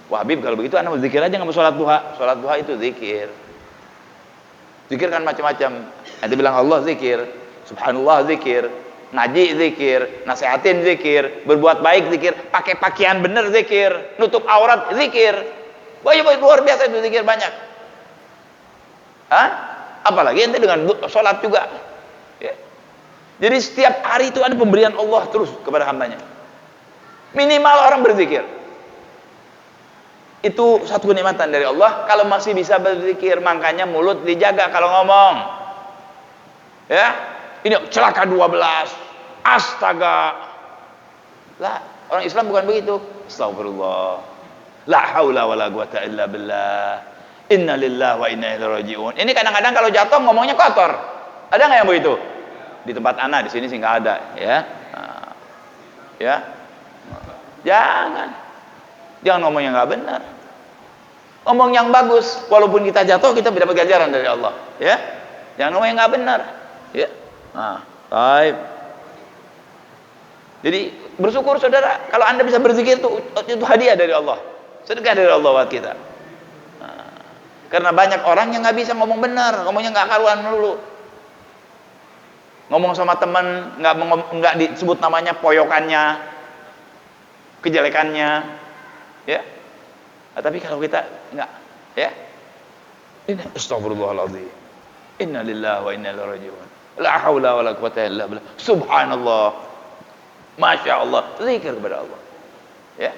Wah Habib, kalau begitu anda berzikir aja, nggak mau sholat duha. Sholat duha itu zikir. Zikir kan macam-macam. Nanti bilang Allah zikir, subhanallah zikir, ngaji zikir, nasihatin zikir, berbuat baik zikir, pakai pakaian bener zikir, nutup aurat zikir. Banyak luar biasa itu zikir banyak. Apalagi nanti dengan sholat juga ya. Jadi setiap hari itu ada pemberian Allah terus kepada hambanya. Minimal orang berzikir itu satu kenikmatan dari Allah. Kalau masih bisa berzikir, makanya mulut dijaga kalau ngomong ya. Ini celaka 12, astaga lah, orang Islam bukan begitu. Astagfirullah, la haula wala quwata illa billah, inna lillahi wa inna ilaihi rajiun. Ini kadang-kadang kalau jatuh ngomongnya kotor. Ada nggak yang begitu? Di tempat anak, di sini sih nggak ada ya. Ya, jangan ngomong yang nggak benar, ngomong yang bagus. Walaupun kita jatuh, kita dapat ganjaran dari Allah ya. Jangan ngomong yang nggak benar ya. Baik. Jadi bersyukur saudara kalau anda bisa berzikir, itu hadiah dari Allah, sedekah dari Allah buat kita. Karena banyak orang yang nggak bisa ngomong benar, ngomongnya nggak karuan dulu. Ngomong sama teman nggak disebut namanya, poyokannya, kejelekannya, ya. Tapi kalau kita nggak, ya, ini astagfirullahaladzim, inna lillahi wa inna ilaihi rajiun, la haula wala quwata illa billah, subhanallah, masya Allah, zikir kepada Allah, ya.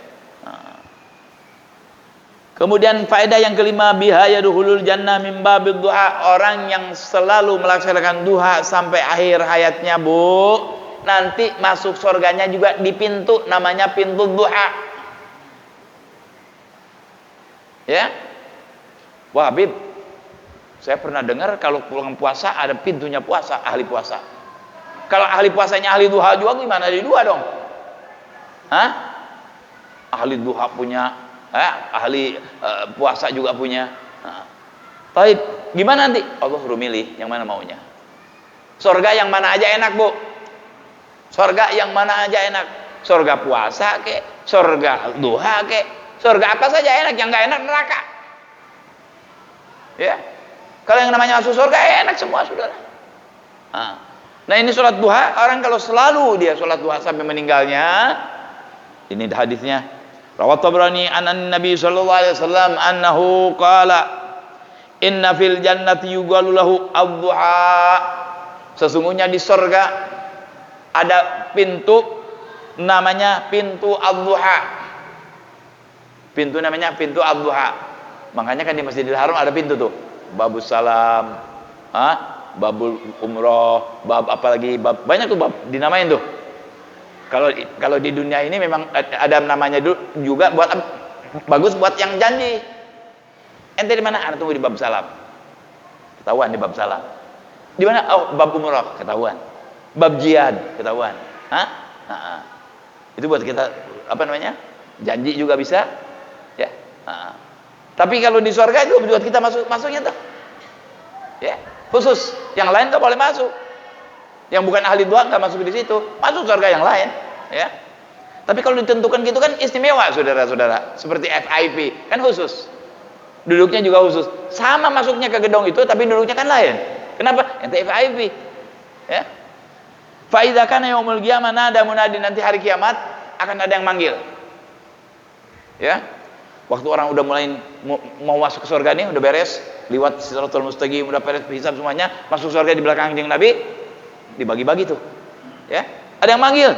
Kemudian faedah yang kelima, biha yadkhulul jannah min babid duha. Orang yang selalu melaksanakan duha sampai akhir hayatnya, Bu, nanti masuk surganya juga di pintu namanya pintu duha. Ya. Wah, Habib, saya pernah dengar kalau pulang puasa ada pintunya puasa, ahli puasa. Kalau ahli puasanya ahli duha juga gimana? Di dua dong. Ahli duha punya, ahli puasa juga punya. Tapi gimana nanti? Allah suruh milih yang mana maunya. Surga yang mana aja enak, Bu. Surga yang mana aja enak. Surga puasa kek, surga duha kek, surga apa saja enak. Yang nggak enak neraka. Ya. Kalau yang namanya masuk surga enak semua, saudara. Nah ini sholat duha, orang kalau selalu dia sholat duha sampai meninggalnya, ini hadisnya. Rawat Tabrani an Nabi sallallahu alaihi wasallam annahu qala inna fil jannati yuqalu lahu ad-duha. Sesungguhnya di surga ada pintu namanya pintu ad-duha. Pintu namanya pintu ad-duha. Makanya kan di Masjidil Haram ada pintu tuh. Babus salam, babul umroh, bab apalagi bab, banyak tuh bab dinamain tuh. Kalau di dunia ini memang ada namanya juga buat bagus buat yang janji. Ente di mana? Anda tunggu di bab salam. Ketahuan di bab salam. Di mana? Oh, bab umrah, ketahuan. Bab jihad, ketahuan. Itu buat kita apa namanya? Janji juga bisa. Ya. Tapi kalau di surga itu buat kita masuknya tuh. Ya, khusus. Yang lain nggak boleh masuk. Yang bukan ahli doa nggak masuk di situ. Masuk surga yang lain. Ya. Tapi kalau ditentukan gitu kan istimewa, saudara-saudara. Seperti VIP kan khusus. Duduknya juga khusus. Sama masuknya ke gedung itu, tapi duduknya kan lain. Kenapa? Ente VIP. Ya. Fa idza kana yaumul qiyamah nada munadi, nanti hari kiamat akan ada yang manggil. Ya. Waktu orang udah mulai mau masuk ke surga nih, udah beres, liwat Siratal Mustaqim, udah beres hisab semuanya, masuk surga di belakang Kanjeng Nabi, dibagi-bagi tuh. Ya. Ada yang manggil.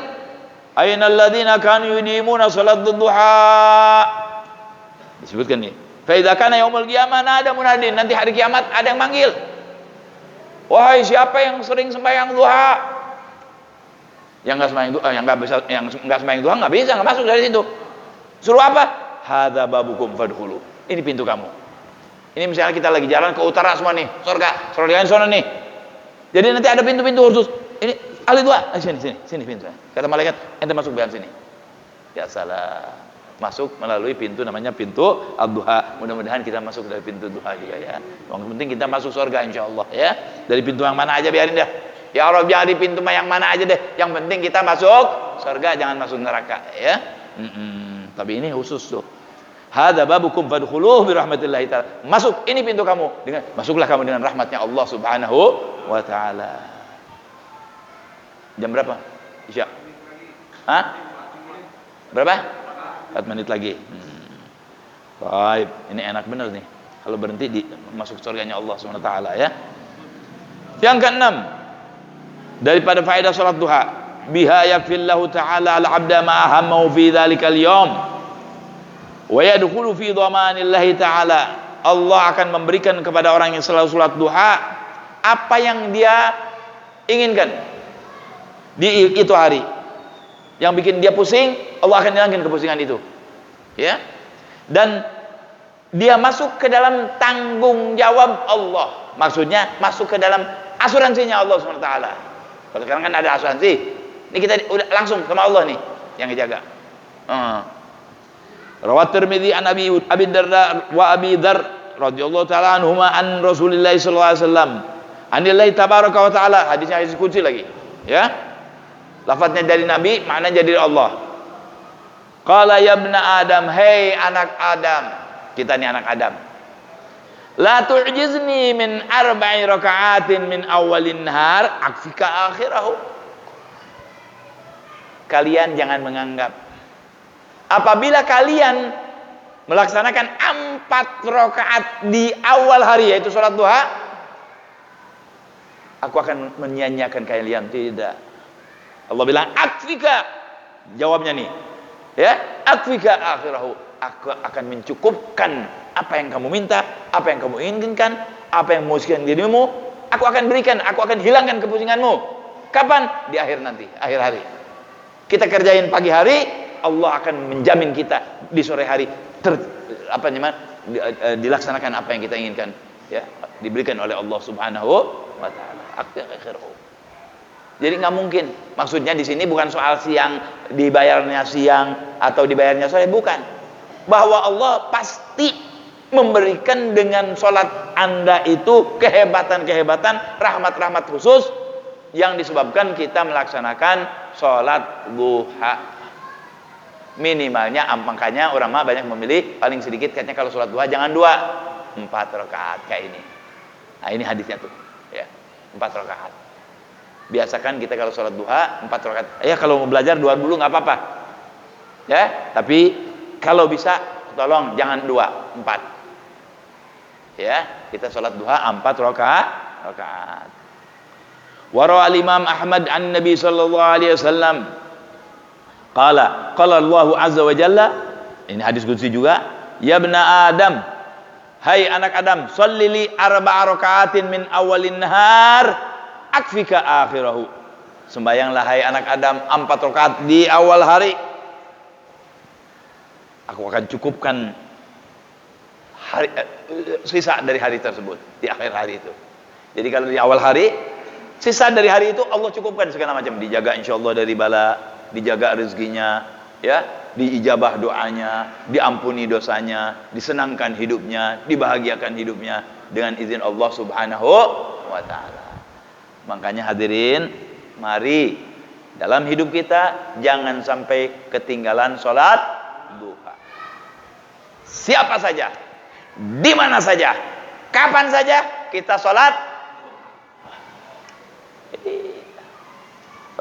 Ainal ladzina kanu yudimuna salat duha. Disebutkan nih. Fa idza kana yaumul qiyamah nada munadin, nanti hari kiamat ada yang manggil. Wahai siapa yang sering sembahyang duha? Yang enggak sembahyang duha, yang enggak sembahyang duha enggak bisa, enggak masuk dari situ. Suruh apa? Hadza babukum fadkhulu. Ini pintu kamu. Ini misalnya kita lagi jalan ke utara semua nih, surga yang sana nih. Jadi nanti ada pintu-pintu khusus. Ini ahli doa, sini pintu. Kata malaikat, ente masuk bagian sini. Ya salah. Masuk melalui pintu namanya pintu ad-duha. Mudah-mudahan kita masuk dari pintu duha juga ya. Yang penting kita masuk surga insyaallah ya. Dari pintu yang mana aja biarin dah. Ya Allah, jangan di pintu yang mana aja deh. Yang penting kita masuk surga, jangan masuk neraka ya. Tapi ini khusus tuh. Hadza babukum fadkhuluhu bi rahmatillahi ta'ala. Masuk, ini pintu kamu. Masuklah kamu dengan rahmatnya Allah Subhanahu wa taala. Jam berapa? Isya. Hah? Berapa? 4 menit lagi. Baik, ini enak bener nih. Kalau berhenti di masuk surganya Allah Subhanahu wa taala ya. Yang keenam, daripada faedah salat duha, biha yakfillahu ta'ala al-'abda ma ahammahu fi dzalikal yawm wa yadkhulu fi dhamanillahi ta'ala. Allah akan memberikan kepada orang yang selalu salat duha apa yang dia inginkan di itu hari. Yang bikin dia pusing, Allah akan hilangkan kepusingan itu. Ya. Dan dia masuk ke dalam tanggung jawab Allah. Maksudnya masuk ke dalam asuransinya Allah Subhanahu wa taala. Kalau sekarang kan ada asuransi. Ini kita udah langsung sama Allah nih yang ngejaga. Rawat Tirmidzi an Abi Darda wa Abi Dzar radhiyallahu taala anhuma an Rasulillah sallallahu alaihi wasallam. Anillahi tabaraka wa taala, hadisnya hadis qudsi lagi. Ya. Lafadznya dari Nabi, maknanya dari Allah. Qala ya ibna Adam, hei anak Adam. Kita nih anak Adam. La tu'jizni min arba'i raka'atin min awalin nahar akfika akhirahu. Kalian jangan menganggap apabila kalian melaksanakan 4 rakaat di awal hari, yaitu salat duha, aku akan menyia-nyiakan kalian. Tidak. Allah bilang akfika, jawabnya nih ya, akfika akhirahu, aku akan mencukupkan apa yang kamu minta, apa yang kamu inginkan, apa yang memuaskan dirimu, aku akan berikan, aku akan hilangkan kepusinganmu. Kapan? Di akhir nanti, akhir hari. Kita kerjain pagi hari, Allah akan menjamin kita di sore hari dilaksanakan apa yang kita inginkan ya, diberikan oleh Allah Subhanahu wa taala. Akhirahu. Jadi nggak mungkin. Maksudnya di sini bukan soal siang dibayarnya siang atau dibayarnya sore, bukan. Bahwa Allah pasti memberikan dengan sholat Anda itu kehebatan-kehebatan, rahmat-rahmat khusus yang disebabkan kita melaksanakan sholat duha. Minimalnya, makanya ulama banyak memilih paling sedikit katanya kalau sholat duha jangan 2, 4 rakaat kayak ini. Nah ini hadisnya tuh, ya 4 rakaat. Biasakan kita kalau sholat duha 4 rakaat. Ya kalau mau belajar 2 dulu nggak apa-apa. Ya, tapi kalau bisa tolong jangan 2, 4. Ya, kita sholat duha 4 rakaat. Warawa al-Imam Ahmad an Nabi sallallahu alaihi wasallam. Qala Allah azza wa jalla, ini hadis qudsi juga, ya ibna Adam, hai anak Adam, sholli li 4 rakaatin min awalin nahar akfika akhirahu. Sembayanglah hai anak Adam 4 rakaat di awal hari, aku akan cukupkan hari, sisa dari hari tersebut di akhir hari itu. Jadi kalau di awal hari, sisa dari hari itu Allah cukupkan segala macam, dijaga insyaallah dari bala, dijaga rezekinya, ya, diijabah doanya, diampuni dosanya, disenangkan hidupnya, dibahagiakan hidupnya dengan izin Allah Subhanahu wa taala. Makanya hadirin, mari dalam hidup kita jangan sampai ketinggalan sholat duha. Siapa saja, di mana saja, kapan saja kita sholat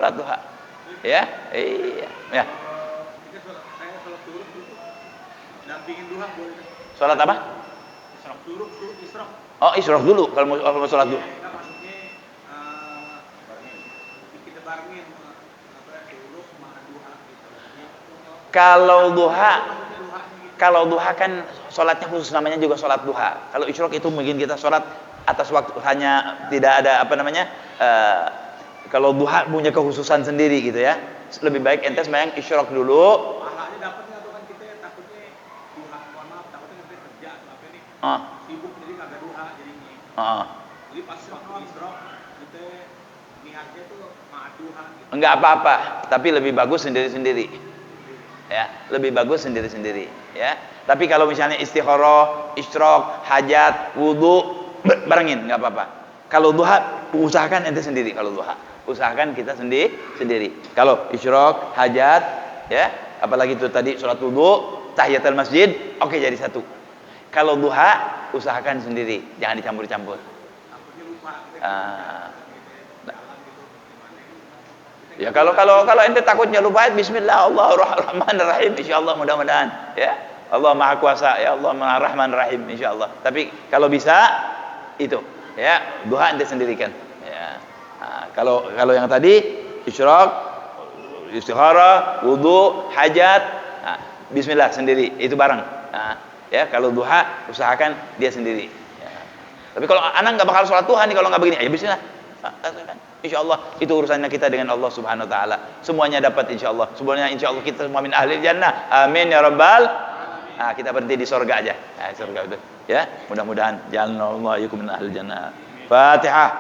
duha. Ya, iya, ya. Sholat apa? Oh, isyraq dulu kalau mau sholat dulu. Kalau duha kan sholatnya khusus, namanya juga sholat duha. Kalau isyraq itu mungkin kita sholat atas waktu, hanya tidak ada kalau duha punya kekhususan sendiri gitu ya. Lebih baik ente sembahyang isyraq dulu. Pahalanya dapatnya tuh kan kita takutnya duha, mohon maaf, takutnya kita kerja apa nih. Sibuk jadi kagak duha jadinya. Jadi pas waktu isyraq kita niatnya tuh ma'ad duha gitu. Enggak apa-apa, tapi lebih bagus sendiri-sendiri. Ya, lebih bagus sendiri-sendiri ya. Tapi kalau misalnya istikharah, isyraq, hajat, wudu barengin enggak apa-apa. Kalau duha usahakan ente sendiri. Kalau duha usahakan kita sendiri. Kalau isyraq, hajat ya, apalagi itu tadi sholat wudu, tahiyatul masjid, oke jadi satu. Kalau duha usahakan sendiri, jangan dicampur-campur. Ya kalau ente takutnya lupa, bismillah, Allahurrahmanirrahim, insyaallah mudah-mudahan ya. Allah Maha Kuasa, ya Allah Maha Rahman Rahim insyaallah. Tapi kalau bisa itu ya, duha ente sendirikan ya. Kalau yang tadi isyraq, istikharah, wudu, hajat, bismillah sendiri, itu bareng. Ya kalau duha usahakan dia sendiri ya. Tapi kalau anak nggak bakal sholat duha nih kalau nggak begini, ya bismillah. Insyaallah itu urusannya kita dengan Allah Subhanahu wa taala. Semuanya dapat insyaallah. Semuanya insyaallah kita semua min ahli jannah. Amin ya rabbal. Kita berhenti di surga aja. Surga itu. Ya, mudah-mudahan jannallahu yakum min ahli jannah. Fatihah.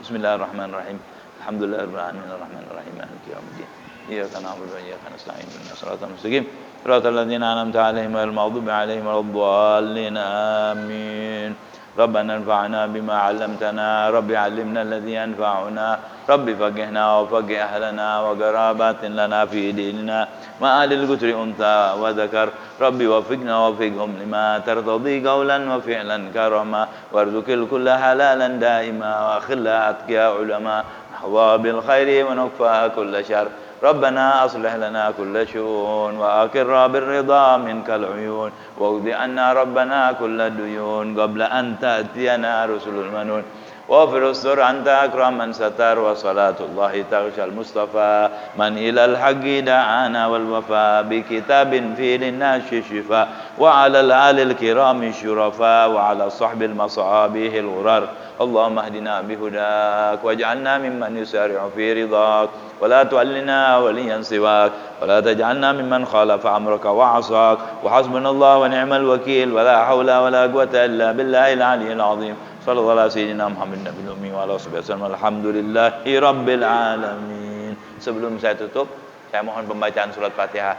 Bismillahirrahmanirrahim. Alhamdulillahirabbil alamin arrahmanir rahim maliki yaumiddin. Iyyaka na'budu wa iyyaka nasta'in ihdinas siratal mustaqim. Siratal ladzina an'amta 'alaihim ghairil maghdubi 'alaihim waladdallin. Amin. ربنا انفعنا بما علمتنا رب علمنا الذي ينفعنا رب فقهنا وفقه أهلنا وقرابات لنا في ديننا ما أهل القتر أنثى وذكر رب وفقنا وفقهم لما ترتضي قولا وفعلا كرما وارزق الكل حلالا دائما وأخلا أتقيا علما نحظى بالخير ونكفى كل شر ربنا أصلح لنا كل شؤون وأقر بالرضا منك العيون واقض عنا ربنا كل الديون قبل أن تأتينا رسل المنون واغفر استر أنت أكرم من ستر وصلاة الله تغشى المصطفى من إلى الحق دعانا والوفاء بكتاب فيه للناس شفاء وعلى الآل الكرام الشرفاء وعلى صحب المصابيح الغرر اللهم اهدنا بهداك واجعلنا ممن يسارع في رضاك ولا تعلنا وليا سواك ولا تجعلنا ممن خالف أمرك وعصاك وحسبنا الله ونعم الوكيل ولا حول ولا قوة إلا بالله العلي العظيم صلى الله على سيدنا محمد النبي الأمي وعلى آله وسلم alhamdulillahi rabbil alamin. Sebelum saya tutup, saya mohon pembacaan surat Fatihah.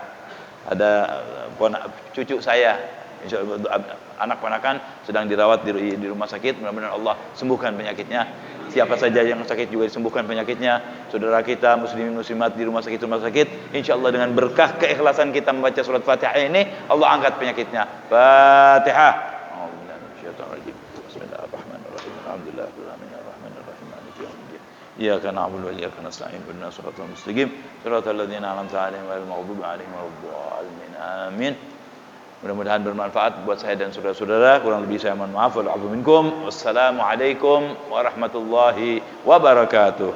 Ada cucu saya, anak ponakan sedang dirawat di rumah sakit. Mudah-mudahan Allah sembuhkan penyakitnya. Siapa saja yang sakit juga disembuhkan penyakitnya. Saudara kita muslimin muslimat di rumah sakit, insyaallah dengan berkah keikhlasan kita membaca surat Fatihah ini, Allah angkat penyakitnya. Fatihah. Bismillahirrahmanirrahim. Alhamdulillahirabbil alamin arrahmanir rahim maliki yaumiddin. Iyyaka na'budu wa iyyaka nasta'in ihdinas siratal mustaqim siratal ladzina an'amta 'alaihim ghairil maghdubi 'alaihim waladdallin. Amin. Mudah-mudahan bermanfaat buat saya dan saudara-saudara. Kurang lebih saya mohon maaf. Wa'alaikum minkum. Wassalamualaikum warahmatullahi wabarakatuh.